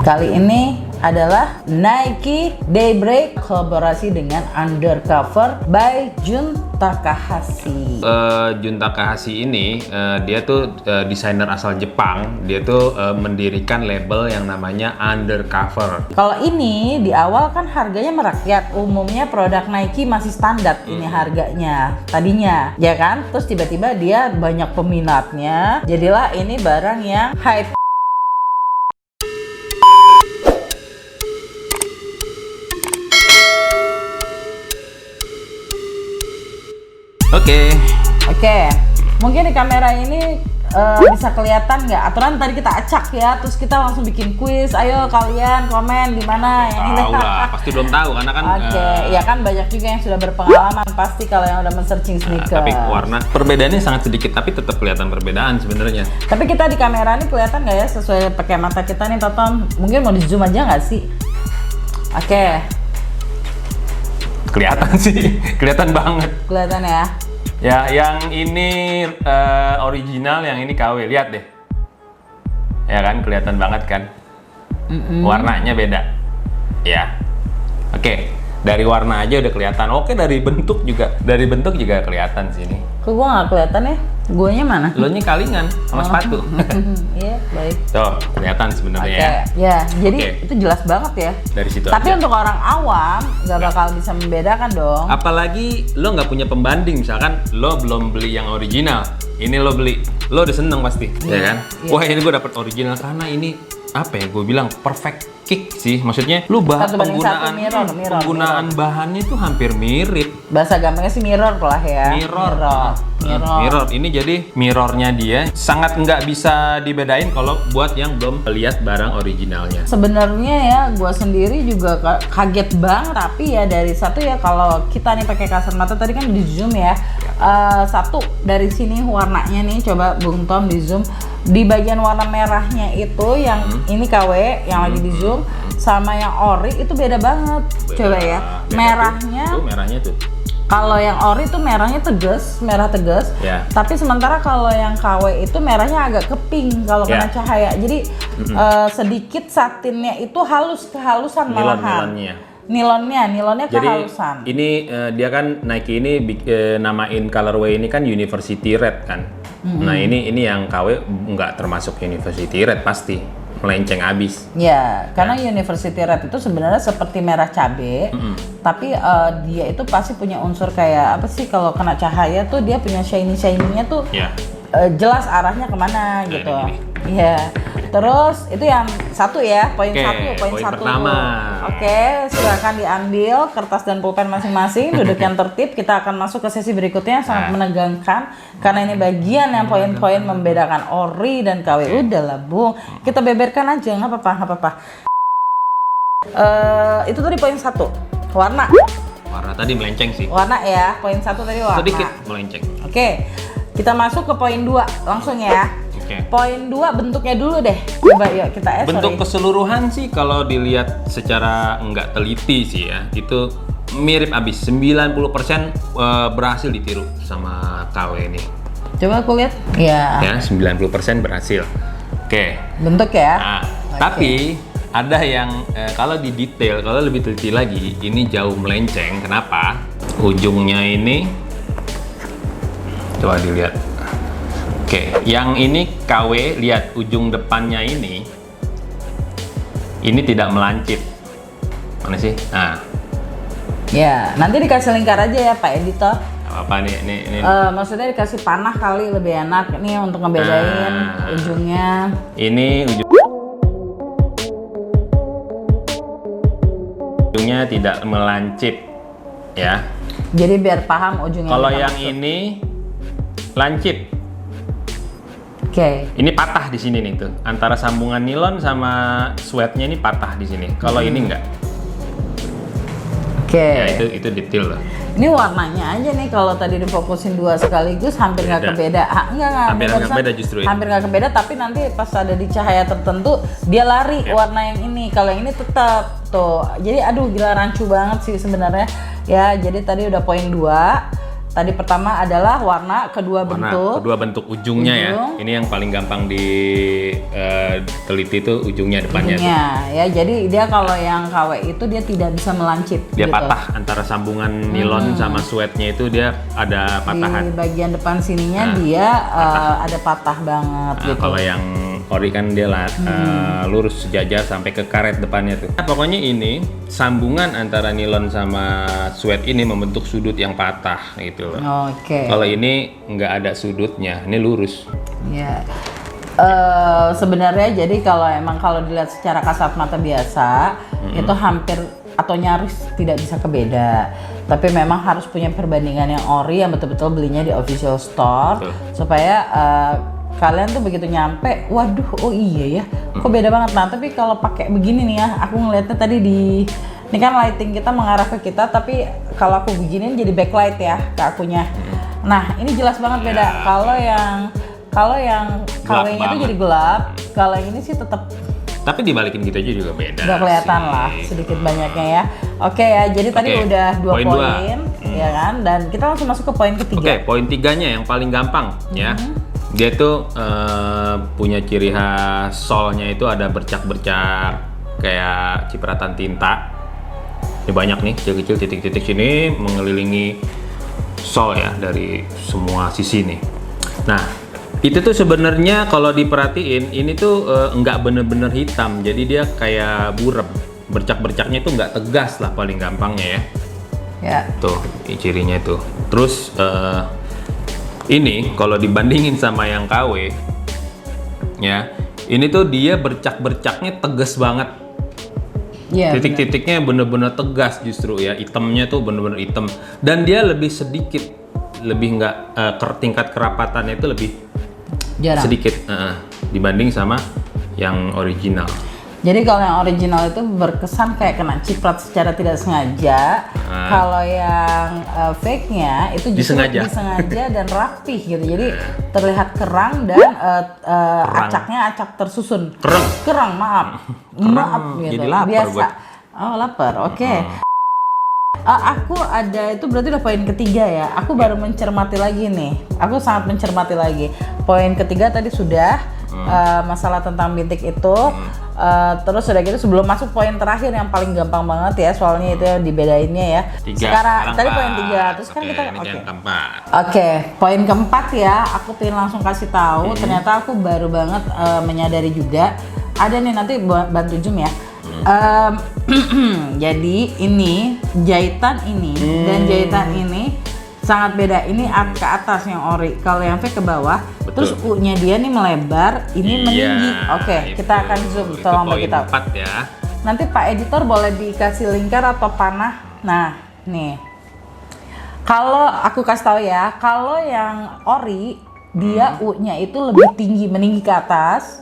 Kali ini adalah Nike Daybreak kolaborasi dengan Undercover by Jun Takahashi. Jun Takahashi ini dia tuh desainer asal Jepang. Dia tuh mendirikan label yang namanya Undercover. Kalau ini di awal kan harganya merakyat. Umumnya produk Nike masih standar ini harganya tadinya, ya kan? Terus tiba-tiba dia banyak peminatnya. Jadilah ini barang yang hype. Oke, mungkin di kamera ini bisa kelihatan nggak aturan tadi kita acak ya, terus kita langsung bikin kuis. Ayo kalian komen di mana yang ini. Tahu lah, pasti belum tahu karena kan. Ya kan banyak juga yang sudah berpengalaman pasti kalau yang udah men-searching sneaker. Tapi warna perbedaannya sangat sedikit, tapi tetap kelihatan perbedaan sebenarnya. Tapi kita di kamera ini kelihatan nggak ya sesuai pakai mata kita nih, Toton? Mungkin mau di zoom aja nggak sih? Oke. Kelihatan sih, kelihatan banget. Kelihatan ya. Ya, yang ini original, yang ini KW. Lihat deh. Ya kan, kelihatan banget kan. Warnanya beda. Ya. Oke, dari warna aja udah kelihatan. Oke, dari bentuk juga. Dari bentuk juga kelihatan sini. Kok gua nggak kelihatan ya? Guanya mana? Lo nya kalingan sama sepatu. Iya, baik. Tuh, kelihatan sebenarnya ya. Ya, jadi itu jelas banget ya. Dari situ Tapi aja. untuk orang awam nggak bakal bisa membedakan dong. Apalagi lo nggak punya pembanding, misalkan lo belum beli yang original, ini lo beli, lo udah seneng pasti, ya kan? Wah, ini gue dapet original karena ini apa ya? Gue bilang perfect kick sih, maksudnya lo penggunaan bahannya itu hampir mirip. Bahasa gampangnya sih mirror lah ya. Mirror. Ini jadi mirrornya dia sangat nggak bisa dibedain kalau buat yang belum lihat barang originalnya. Sebenarnya ya, gue sendiri juga kaget banget. Tapi ya dari satu ya, kalau kita nih pakai kacamata tadi kan di zoom ya. Satu dari sini warnanya nih, coba Bung Tom di zoom. Di bagian warna merahnya itu yang ini KW yang lagi di zoom sama yang ori itu beda banget. Coba ya, merahnya tuh. Kalau yang ori itu merahnya merah tegas. Tapi sementara kalau yang KW itu merahnya agak ke pink kalau kena cahaya. Jadi sedikit satinnya itu kehalusan malahan. Nilonnya kehalusan. Jadi ini dia kan Nike ini namain colorway ini kan University Red kan. Nah ini yang KW nggak termasuk University Red, pasti melenceng abis. Ya, karena University Red itu sebenarnya seperti merah cabe, tapi dia itu pasti punya unsur kayak apa sih, kalau kena cahaya tuh dia punya shiningnya tuh jelas arahnya kemana gitu. Iya. Terus itu yang satu ya, poin satu. Pertama. Oke, silakan diambil kertas dan pulpen masing-masing, duduk yang tertib. Kita akan masuk ke sesi berikutnya yang sangat menegangkan karena ini bagian yang poin-poin membedakan ori dan KW. Udahlah, Bung. Kita beberkan aja, nggak apa-apa. Itu tadi poin satu. Warna tadi melenceng sih. Warna ya, poin satu tadi warna. Sedikit melenceng. Oke. Kita masuk ke poin 2 langsung ya. Oke. Poin 2 bentuknya dulu deh. Coba yuk kita bentuk keseluruhan sih kalau dilihat secara nggak teliti sih ya, itu mirip abis. 90% berhasil ditiru sama KW ini. Coba aku lihat. Ya, 90% berhasil. Oke. Bentuk ya. Nah, tapi ada yang kalau di detail, kalau lebih teliti lagi, ini jauh melenceng. Kenapa? Ujungnya ini coba dilihat. Oke, yang ini KW, lihat ujung depannya ini tidak melancip. Mana sih? Nah. Ya, nanti dikasih lingkar aja ya Pak Editor. Apa nih? Maksudnya dikasih panah kali lebih enak nih untuk ngebedain ujungnya. Ini ujungnya tidak melancip ya. Jadi biar paham ujungnya. Kalau yang ini lancip. Oke. Ini patah di sini nih tuh. Antara sambungan nilon sama sweatnya ini patah di sini. Kalau ini enggak. Oke. Ya itu detail lah. Ini warnanya aja nih, kalau tadi difokusin 2 sekaligus hampir nggak kebeda. Hampir nggak beda justru ini. Hampir nggak kebeda, tapi nanti pas ada di cahaya tertentu dia lari warna yang ini. Kalau yang ini tetap tuh. Jadi aduh gila rancu banget sih sebenarnya. Ya, jadi tadi udah poin 2. Tadi pertama adalah warna, kedua bentuk. Kedua bentuk ujungnya ya. Ini yang paling gampang diteliti itu ujungnya depannya. Ujungnya, ya. Jadi dia kalau yang KW itu dia tidak bisa melancip. Dia gitu. patah antara sambungan nilon sama sweatnya itu dia ada patahan. Di bagian depan sininya dia ada patah banget gitu. Kalau yang ori kan dia lurus sejajar sampai ke karet depannya tuh. Nah, pokoknya ini sambungan antara nilon sama sweat ini membentuk sudut yang patah gitu loh. Oke. Kalau ini nggak ada sudutnya, ini lurus. Ya. Sebenarnya jadi kalau dilihat secara kasat mata biasa itu hampir atau nyaris tidak bisa kebeda. Tapi memang harus punya perbandingan yang ori yang betul-betul belinya di official store. Betul. Supaya kalian tuh begitu nyampe, waduh, oh iya ya, kok beda banget. Nah, tapi kalau pakai begini nih ya, aku ngeliatnya tadi ini kan lighting kita mengarah ke kita, tapi kalau aku beginiin jadi backlight ya ke akunya. Nah, ini jelas banget beda. Kalau yang KW-nya tuh jadi gelap, kalau yang ini sih tetap. Tapi dibalikin gitu aja juga beda. Udah kelihatan sih. lah sedikit banyaknya ya. Oke ya, jadi tadi udah 2 poin, ya kan? Dan kita langsung masuk ke poin ketiga. Oke, poin 3-nya yang paling gampang ya. Dia tuh punya ciri khas solnya itu ada bercak-bercak kayak cipratan tinta. Ini banyak nih kecil-kecil titik-titik sini mengelilingi sol ya dari semua sisi nih. Nah, itu tuh sebenarnya kalau diperhatiin ini tuh nggak bener-bener hitam, jadi dia kayak burem. Bercak-bercaknya itu nggak tegas lah paling gampangnya ya. Ya. Tuh cirinya itu. Terus ini kalau dibandingin sama yang KW ya, ini tuh dia bercak-bercaknya tegas banget. Iya. Titik-titiknya bener-bener tegas justru ya, hitamnya tuh bener-bener hitam dan dia lebih sedikit, lebih nggak tingkat kerapatannya itu lebih Jarang. sedikit dibanding sama yang original. Jadi kalau yang original itu berkesan kayak kena ciprat secara tidak sengaja. Kalau yang fake-nya itu justru disengaja dan rapih gitu. Jadi terlihat kerang dan acaknya acak tersusun. Kerang, maaf. Maaf gitu. Jadi lapar biasa. gue. Oh, lapar. Oke. Aku ada itu berarti udah poin ketiga ya. Aku baru mencermati lagi nih. Aku sangat mencermati lagi. Poin ketiga tadi sudah masalah tentang bintik itu. Terus udah gitu sebelum masuk poin terakhir yang paling gampang banget ya, soalnya itu yang dibedainnya ya. Sekarang tadi poin 3, terus kan kita Oke, poin keempat ya. Aku pengen langsung kasih tahu. Ternyata aku baru banget menyadari juga. Ada nih nanti bantu zoom ya. Jadi ini jahitan ini dan jahitan ini sangat beda. Ini ke atas yang ori, kalau yang fake ke bawah. Betul. Terus U-nya dia nih melebar, ini meninggi. Oke, kita akan zoom, tolong bagi tahu. Ya. Nanti Pak Editor boleh dikasih lingkar atau panah. Nah, nih. Kalau aku kasih tahu ya, kalau yang ori dia U-nya itu lebih tinggi, meninggi ke atas.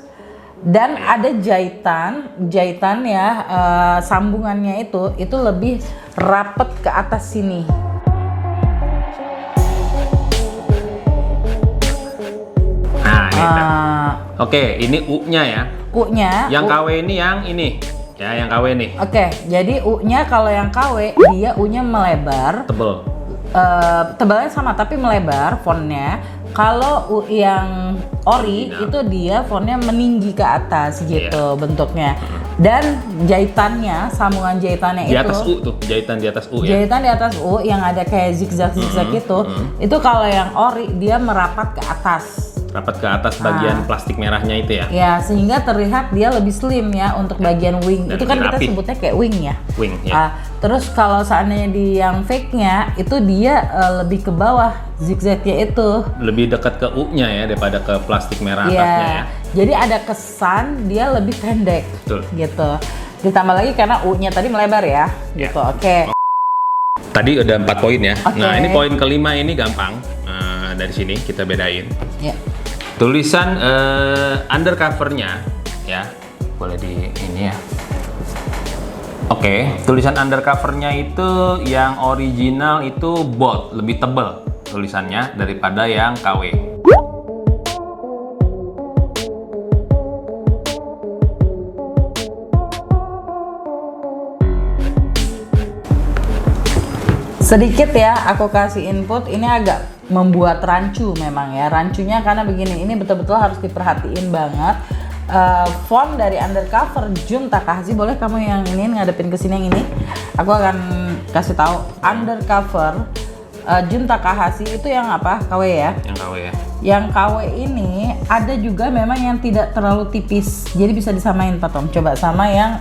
Dan ada jahitan ya, sambungannya itu lebih rapet ke atas sini. Oke, ini U-nya ya. U-nya. Yang KW ini yang ini. Ya, yang KW nih. Oke, jadi U-nya kalau yang KW dia U-nya melebar. Tebel. Tebalnya sama tapi melebar fontnya. Kalau U yang ori itu dia fontnya meninggi ke atas gitu bentuknya. Dan jahitannya, sambungan jahitannya di atas U tuh, jahitan di atas U ya. Jahitan di atas U yang ada kayak zigzag-zigzag itu kalau yang ori dia merapat ke atas. Rapat ke atas bagian plastik merahnya itu ya. Ya, sehingga terlihat dia lebih slim ya untuk bagian wing. Dan itu kan kita sebutnya kayak wing ya. Wing ya. Terus kalau seandainya di yang fake-nya itu dia lebih ke bawah zigzagnya itu. Lebih dekat ke U-nya ya daripada ke plastik merah atasnya ya. Jadi ada kesan dia lebih pendek. Betul. Gitu. Ditambah lagi karena U-nya tadi melebar ya. Gitu. Oke. Tadi udah 4 poin ya. Okay. Nah, ini poin kelima ini gampang. Dari sini kita bedain. Ya. Tulisan undercover-nya ya, boleh di ini ya. Oke, tulisan undercover-nya itu yang original itu bold, lebih tebal tulisannya daripada yang KW. Sedikit ya, aku kasih input, ini agak membuat rancu memang ya. Rancunya karena begini, ini betul-betul harus diperhatiin banget. Font dari Undercover Jun Takahashi, boleh kamu yang ini ngadepin ke sini yang ini. Aku akan kasih tahu Undercover Jun Takahashi itu yang apa? KW ya? Yang KW ya. Yang KW ini ada juga memang yang tidak terlalu tipis. Jadi bisa disamain Pak Tom. Coba sama yang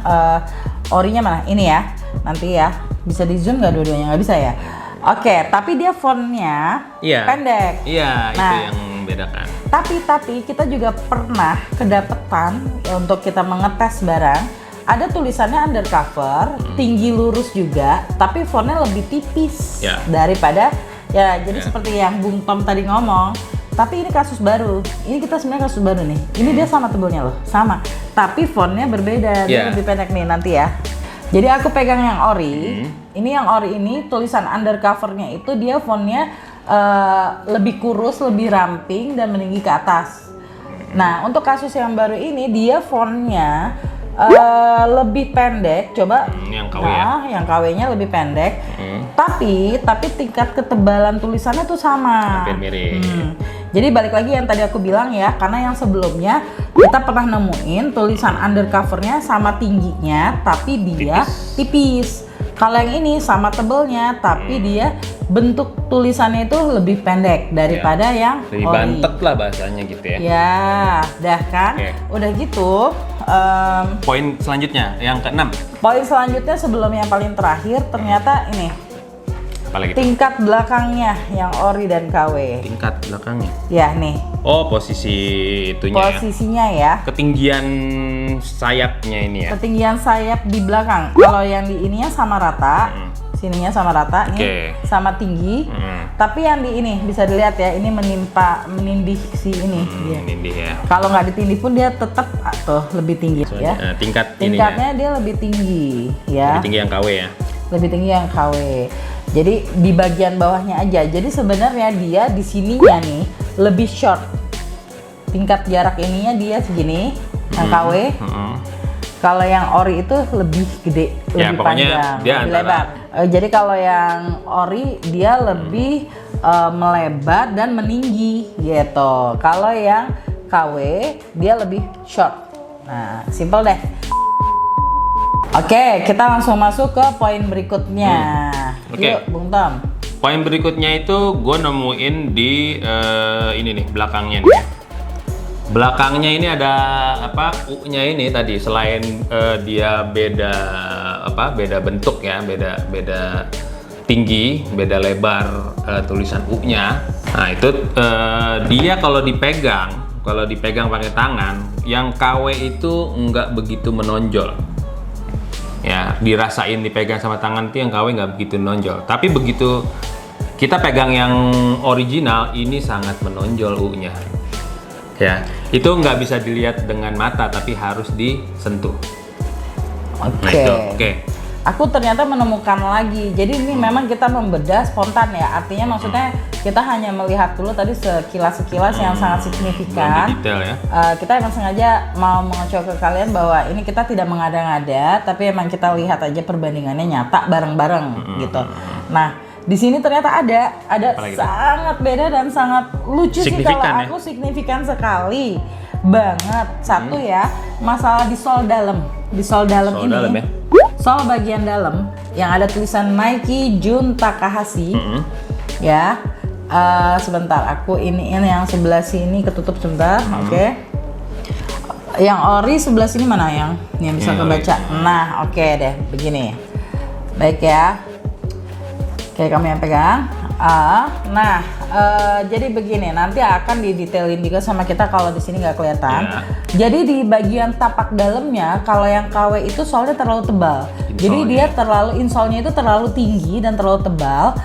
orinya mana? Ini ya. Nanti ya. Bisa di zoom nggak dua-duanya? Nggak bisa ya? Oke, tapi dia fontnya pendek. Iya, nah, itu yang membedakan. Tapi kita juga pernah kedapetan untuk kita mengetes barang. Ada tulisannya Undercover, tinggi lurus juga, tapi fontnya lebih tipis daripada ya. Jadi seperti yang Bung Tom tadi ngomong. Tapi ini kasus baru. Ini kita sebenarnya kasus baru nih. Ini dia sama tebelnya loh, sama. Tapi fontnya berbeda, dia lebih pendek nih nanti ya. Jadi aku pegang yang ori. Ini yang ori ini tulisan Undercovernya itu dia fontnya lebih kurus, lebih ramping dan meninggi ke atas. Nah untuk kasus yang baru ini dia fontnya lebih pendek. Coba yang KW ya? Yang KW-nya lebih pendek. Tapi tingkat ketebalan tulisannya tuh sama. Hampir mirip. Jadi balik lagi yang tadi aku bilang ya, karena yang sebelumnya kita pernah nemuin tulisan Undercovernya sama tingginya, tapi dia tipis. Kalau yang ini sama tebelnya, tapi dia bentuk tulisannya itu lebih pendek daripada yang lebih ori. bantet lah bahasanya gitu ya. Ya, dah kan? Udah gitu. Poin selanjutnya, yang ke-6. Poin selanjutnya sebelum yang paling terakhir, ternyata ini. Apalagi tingkat belakangnya yang ori dan KW. Tingkat belakangnya? Ya nih. Oh, posisi itunya. Posisinya ya. Ketinggian sayapnya ini ya. Ketinggian sayap di belakang. Kalau yang di ininya sama rata, sininya sama rata, nih sama tinggi. Tapi yang di ini bisa dilihat ya, ini menindih si ini. Menindih ya. Kalau nggak ditindih pun dia tetap tuh lebih tinggi ya. Tingkatnya dia lebih tinggi ya. Lebih tinggi yang KW ya. Lebih tinggi yang KW. Jadi di bagian bawahnya aja. Jadi sebenarnya dia di sininya nih lebih short. Tingkat jarak ininya dia segini, yang KW. Kalau yang ori itu lebih gede, lebih panjang, lebih lebar. Jadi kalau yang ori dia lebih melebar dan meninggi gitu. Kalau yang KW dia lebih short. Nah, simple deh. Oke, kita langsung masuk ke poin berikutnya. Yuk, Bung Tom. Poin berikutnya itu gue nemuin di ini nih, belakangnya nih. Belakangnya ini ada apa? U-nya ini tadi selain dia beda bentuk ya, beda tinggi, beda lebar tulisan U-nya. Nah, itu dia kalau dipegang pakai tangan, yang KW itu nggak begitu menonjol. Ya, dirasain dipegang sama tangan tuh yang KW nggak begitu menonjol. Tapi begitu kita pegang yang original, ini sangat menonjol U-nya. Ya, itu nggak bisa dilihat dengan mata, tapi harus disentuh. Oke. Aku ternyata menemukan lagi. Jadi ini memang kita membedah spontan ya. Artinya maksudnya kita hanya melihat dulu tadi sekilas-sekilas yang sangat signifikan. Detail ya. Kita emang sengaja mau mengocok ke kalian bahwa ini kita tidak mengada-ngada, tapi emang kita lihat aja perbandingannya nyata bareng-bareng gitu. Nah, di sini ternyata ada sangat beda dan sangat lucu sih kalau aku signifikan sekali banget. Satu ya, masalah di sol dalam. Di sol dalam ini. Dalam ya? Sol bagian dalam yang ada tulisan Nike Jun Takahashi. Ya. Sebentar, aku ini yang sebelah sini ketutup sebentar. Oke. Yang ori sebelah sini mana yang bisa kebaca? Nah, oke deh, begini. Baik ya. Oke, kamu yang pegang. Jadi begini, nanti akan didetailin juga sama kita kalau di sini nggak kelihatan. Jadi di bagian tapak dalamnya, kalau yang KW itu solnya terlalu tebal. Jadi dia insole-nya itu terlalu tinggi dan terlalu tebal.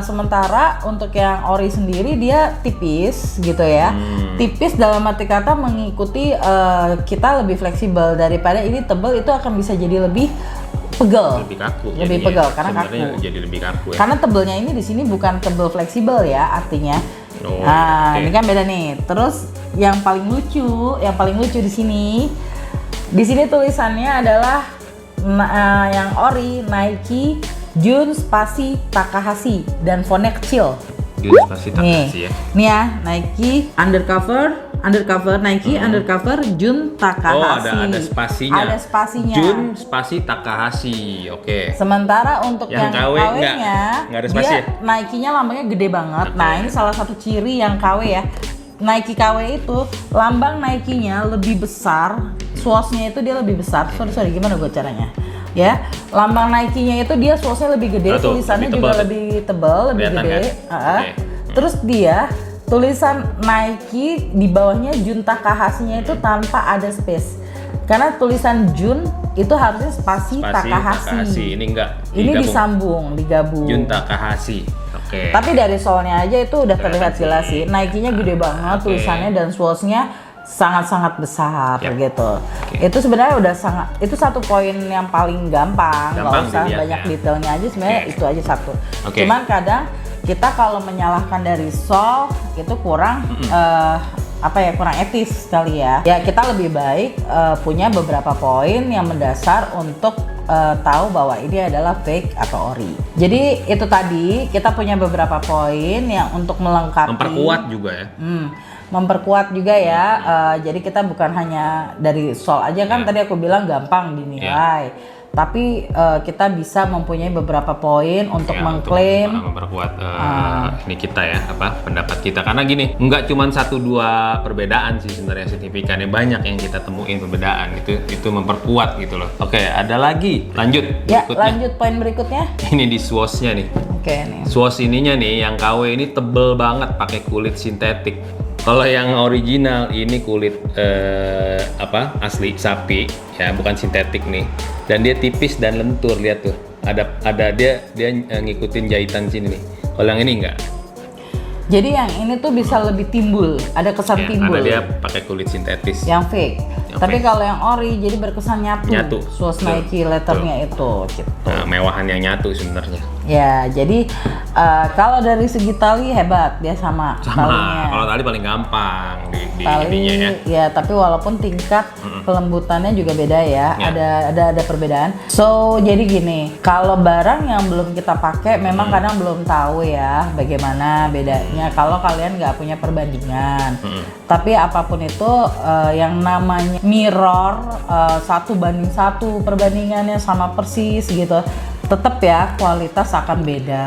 Sementara untuk yang ori sendiri dia tipis gitu ya. Tipis dalam arti kata mengikuti kita lebih fleksibel daripada ini tebal, itu akan bisa jadi lebih pegel, lebih pegel karena kaku. Jadi lebih kaku ya. Karena tebelnya ini di sini bukan tebel fleksibel ya artinya. Ini kan beda nih. Terus yang paling lucu di sini tulisannya adalah yang ori Nike Jun spasi Takahashi dan fontnya kecil. Jun spasi Takahashi ya. Nih ya, Nike undercover Nike undercover Jun Takahashi. Oh, ada spasinya. Ada spasinya. Jun spasi Takahashi. Oke. Sementara untuk yang KW-nya nggak ada spasi dia ya? Nike-nya lambangnya gede banget. Okay. Nah, ini salah satu ciri yang KW ya. Nike KW itu lambang Nike-nya lebih besar, swoosh-nya itu dia lebih besar. Sorry, gimana gue caranya? Ya, lambang Nike-nya itu dia swoosh-nya lebih gede, tulisannya lebih juga tebal. lebih tebal, lebih Kelihatan gede. kan? Okay. Terus dia tulisan Nike di bawahnya Jun Takahashi-nya itu tanpa ada space. Karena tulisan Jun itu harusnya spasi Takahashi. Ini enggak. Ini digabung. Jun Takahashi. Oke. Tapi dari soalnya aja itu udah terlihat jelas sih. Nike-nya gede banget tulisannya dan swoosh-nya sangat-sangat besar gitu. Itu sebenarnya udah itu satu poin yang paling gampang. Nggak usah banyak detailnya aja, sebenarnya itu aja satu. Cuman kadang kita kalau menyalahkan dari sol itu kurang kurang etis kali ya. Ya kita lebih baik punya beberapa poin yang mendasar untuk tahu bahwa ini adalah fake atau ori. Jadi itu tadi kita punya beberapa poin yang untuk melengkapi. Memperkuat juga ya. Memperkuat juga ya. Jadi kita bukan hanya dari sol aja kan tadi aku bilang gampang dinilai. Tapi kita bisa mempunyai beberapa poin untuk mengklaim memperkuat ini kita ya pendapat kita, karena gini, nggak cuma 1-2 perbedaan sih sebenarnya signifikannya, banyak yang kita temuin perbedaan itu memperkuat gitu loh. Oke, ada lagi, lanjut poin berikutnya. Ini di swoosh-nya nih. Oke, nih swoosh ininya nih yang KW ini tebel banget pakai kulit sintetik. Kalau yang original ini kulit asli sapi ya, bukan sintetik nih. Dan dia tipis dan lentur, lihat tuh. Ada dia ngikutin jahitan sini nih. Kalau yang ini enggak. Jadi yang ini tuh bisa lebih timbul, ada kesan timbul. Karena dia pakai kulit sintetis. Yang fake. Tapi kalau yang ori jadi berkesan nyatu. Swoosh Nike letternya itu gitu. Nah, mewahan yang nyatu sebenarnya. Ya, jadi kalau dari segi tali hebat, dia sama talinya. Kalau tali paling gampang di tali, ininya ya. Ya, tapi walaupun tingkat kelembutannya juga beda ya. Ada perbedaan. So, jadi gini, kalau barang yang belum kita pakai memang kadang belum tahu ya bagaimana bedanya kalau kalian nggak punya perbandingan. Tapi apapun itu yang namanya mirror 1:1 perbandingannya sama persis gitu. Tetap ya kualitas akan beda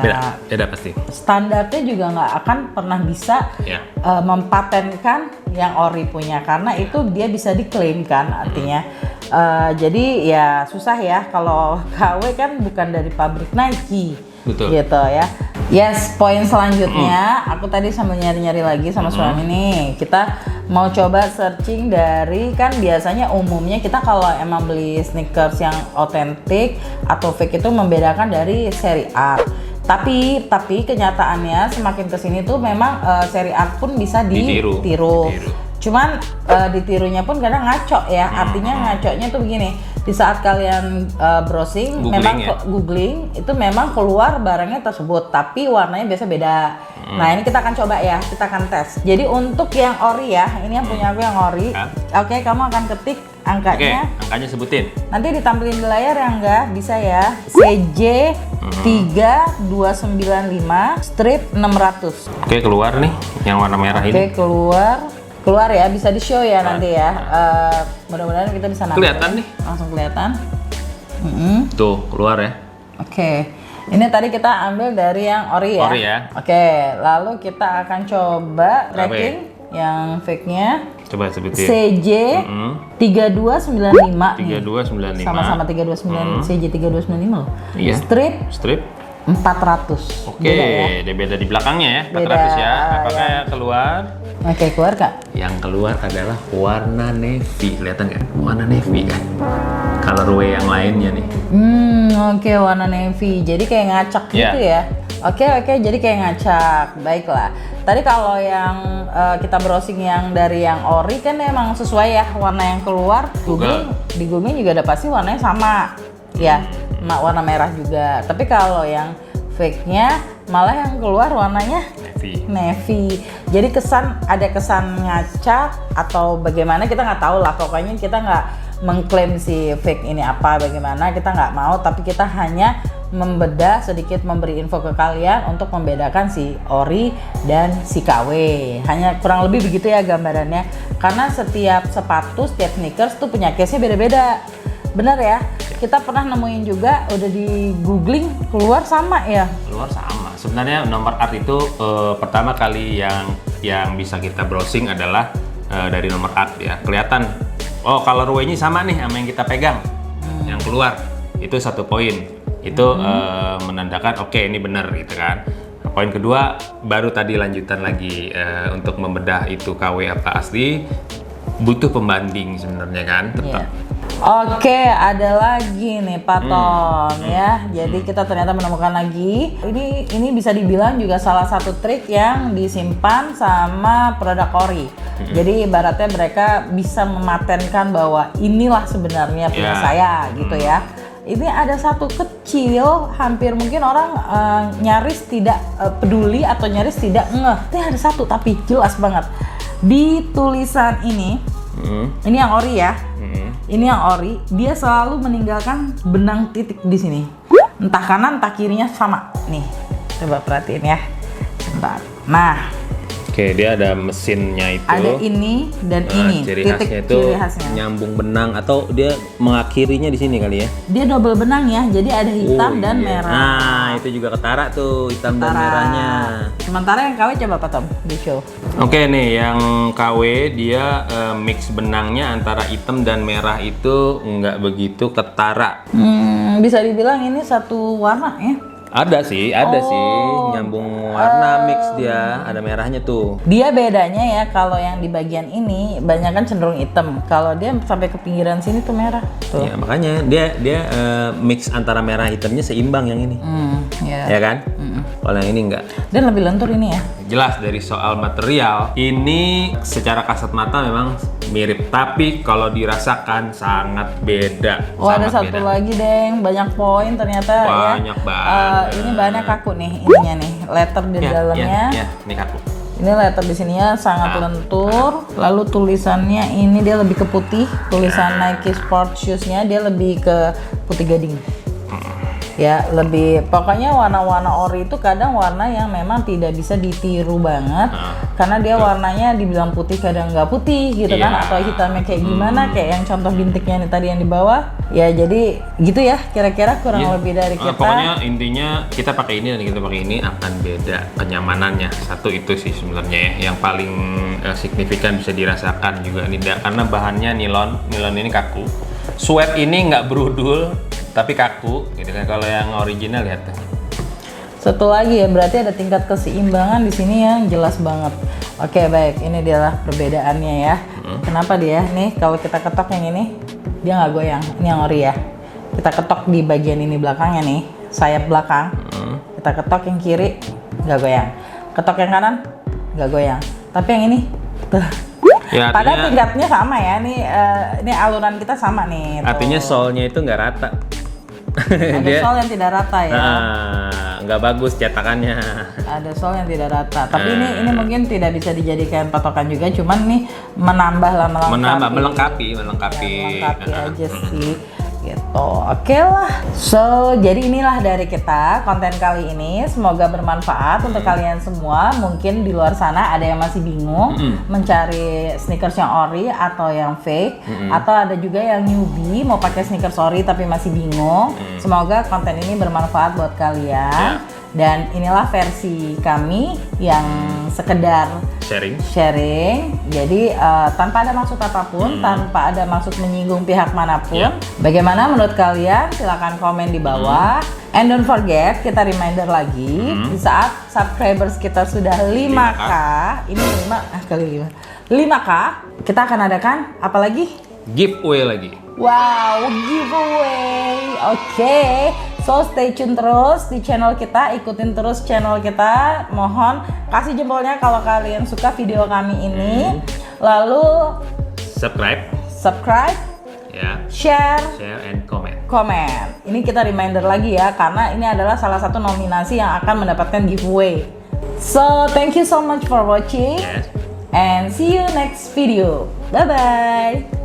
pasti. Standarnya juga nggak akan pernah bisa mempatenkan yang ori punya, karena itu dia bisa diklaim kan artinya. Jadi ya susah ya kalau KW kan bukan dari pabrik Nike. Betul. Gitu ya. Yes, poin selanjutnya aku tadi sambil nyari-nyari lagi sama suami nih. Kita mau coba searching dari, kan biasanya umumnya kita kalau emang beli sneakers yang otentik atau fake itu membedakan dari seri art. Tapi kenyataannya semakin kesini tuh memang seri art pun bisa ditiru. Cuman ditirunya pun kadang ngaco ya. Artinya ngaconya tuh begini. Di saat kalian browsing, googling itu memang keluar barangnya tersebut, tapi warnanya biasa beda. Nah ini kita akan coba ya, kita akan tes. Jadi untuk yang ori ya, ini yang punya aku yang ori. Oke, kamu akan ketik angkanya. Oke, angkanya sebutin. Nanti ditampilin di layar ya, enggak bisa ya. CJ 3295 strip 600. Oke, keluar nih yang warna merah ini. Oke, keluar ya, bisa di show ya nanti ya. Mudah-mudahan kita bisa nangkep. Kelihatan nih. Langsung kelihatan. Tuh, keluar ya. Oke. Ini tadi kita ambil dari yang ori ya. Ori ya. Oke, lalu kita akan coba tracking yang fake-nya. Coba sebutin. CJ 3295 nih. 3295. Sama-sama 3295. CJ 3295 loh. Iya. Strip 400. Oke, dia beda di belakangnya ya, 400 ya. Apakah ya keluar? Oke, keluar Kak. Yang keluar adalah warna navy, kelihatan nggak? Warna navy kan? Colorway yang lainnya nih. Oke, warna navy. Jadi kayak ngacak gitu ya. Oke, jadi kayak ngacak. Baiklah. Tadi kalau yang kita browsing yang dari yang ori kan emang sesuai ya warna yang keluar. Di Google juga ada pasti warnanya sama. Ya, warna merah juga. Tapi kalau yang fake-nya malah yang keluar warnanya navy. Jadi ada kesan ngacak atau bagaimana kita nggak tahu lah. Pokoknya kita nggak mengklaim si fake ini apa bagaimana, kita nggak mau, tapi kita hanya membedah sedikit, memberi info ke kalian untuk membedakan si ori dan si KW. Hanya kurang lebih begitu ya gambarannya. Karena setiap sepatu, setiap sneakers tuh punya case-nya beda-beda. Bener ya? Kita pernah nemuin juga, udah di googling, keluar sama ya? Keluar sama. Sebenarnya nomor art itu pertama kali yang bisa kita browsing adalah dari nomor art ya. Kelihatan, oh colorway-nya sama nih sama yang kita pegang. Yang keluar, itu 1 poin. Itu menandakan oke, ini benar gitu kan. Poin kedua baru tadi lanjutan lagi untuk membedah itu KW apa asli, butuh pembanding sebenarnya kan tetap. Oke, ada lagi nih Paton ya. Jadi kita ternyata menemukan lagi. Ini bisa dibilang juga salah satu trik yang disimpan sama produk ori. Jadi ibaratnya mereka bisa mematenkan bahwa inilah sebenarnya punya saya gitu ya. Ini ada satu kecil, hampir mungkin orang nyaris tidak peduli atau nyaris tidak ngeh. Ini ada satu tapi jelas banget. Di tulisan ini yang ori ya. Ini yang ori, dia selalu meninggalkan benang titik di sini. Entah kanan, entah kirinya sama. Nih, coba perhatiin ya. Sebentar. Nah. Oke, dia ada mesinnya itu. Ada ini dan ini. Ciri titik khasnya itu ciri khasnya. nyambung benang atau dia mengakhirinya di sini kali ya? Dia double benang ya, jadi ada hitam dan merah. Nah, itu juga ketara tuh hitam dan merahnya. Sementara yang KW coba Tom di show. Oke nih, yang KW dia mix benangnya antara hitam dan merah itu nggak begitu ketara. Bisa dibilang ini satu warna ya. Ada sih, nyambung warna mix dia, ada merahnya tuh. Dia bedanya ya, kalau yang di bagian ini banyak kan cenderung hitam. Kalau dia sampai ke pinggiran sini tuh merah. Tuh. Ya makanya dia mix antara merah hitamnya seimbang yang ini. Ya kan? Kalau yang ini enggak. Dan lebih lentur ini ya. Jelas dari soal material, ini secara kasat mata memang mirip, tapi kalau dirasakan sangat beda. Oh, ada satu lagi Deng, banyak poin ternyata ya. Banyak banget. Ini bahannya kaku nih, ininya nih, letter di dalamnya. Ya, ini kaku. Ini letter di sininya sangat lentur. Lalu tulisannya ini dia lebih ke putih. Tulisan Nike Sport Shoes-nya dia lebih ke putih gading. Ya, lebih pokoknya warna-warna ori itu kadang warna yang memang tidak bisa ditiru banget. Karena dia warnanya dibilang putih kadang nggak putih gitu kan, atau hitamnya kayak gimana, kayak yang contoh bintiknya nih tadi yang di bawah. Ya jadi gitu ya, kira-kira kurang lebih dari kita. Pokoknya intinya kita pakai ini dan kita pakai ini akan beda kenyamanannya. Satu itu sih sebenarnya ya, yang paling signifikan bisa dirasakan juga nih, karena bahannya nilon ini kaku. Sweat ini nggak berudul tapi kaku gitu kan. Kalau yang original lihat tuh. Satu lagi ya, berarti ada tingkat keseimbangan di sini yang jelas banget. Oke, baik, ini adalah perbedaannya ya. Kenapa dia nih kalau kita ketok yang ini dia nggak goyang. Ini yang ori ya. Kita ketok di bagian ini belakangnya nih, sayap belakang. Kita ketok yang kiri nggak goyang. Ketok yang kanan nggak goyang. Tapi yang ini tuh. Ya, padahal tingkatnya sama ya. Ini aluran kita sama nih. Artinya solnya itu nggak rata. Ada sol yang tidak rata ya. Nggak bagus cetakannya. Ada sol yang tidak rata. Tapi ini mungkin tidak bisa dijadikan patokan juga. Cuman nih menambah melengkapi. Ya, melengkapi aja sih. Gitu. Oke lah. So, jadi inilah dari kita konten kali ini. Semoga bermanfaat untuk kalian semua. Mungkin di luar sana ada yang masih bingung mencari sneakers yang ori atau yang fake, atau ada juga yang newbie mau pakai sneakers ori tapi masih bingung. Semoga konten ini bermanfaat buat kalian. Dan inilah versi kami yang sekedar sharing. Jadi tanpa ada maksud apapun, tanpa ada maksud menyinggung pihak manapun. Bagaimana menurut kalian? Silahkan komen di bawah. And don't forget, kita reminder lagi, di saat subscribers kita sudah 5K, ini 5K, kita akan adakan apa lagi? Giveaway lagi. Wow, giveaway. Oke. So stay tune terus di channel kita, ikutin terus channel kita. Mohon kasih jempolnya kalau kalian suka video kami ini. Lalu subscribe, share and comment. Ini kita reminder lagi ya, karena ini adalah salah satu nominasi yang akan mendapatkan giveaway. So thank you so much for watching, and see you next video. Bye bye.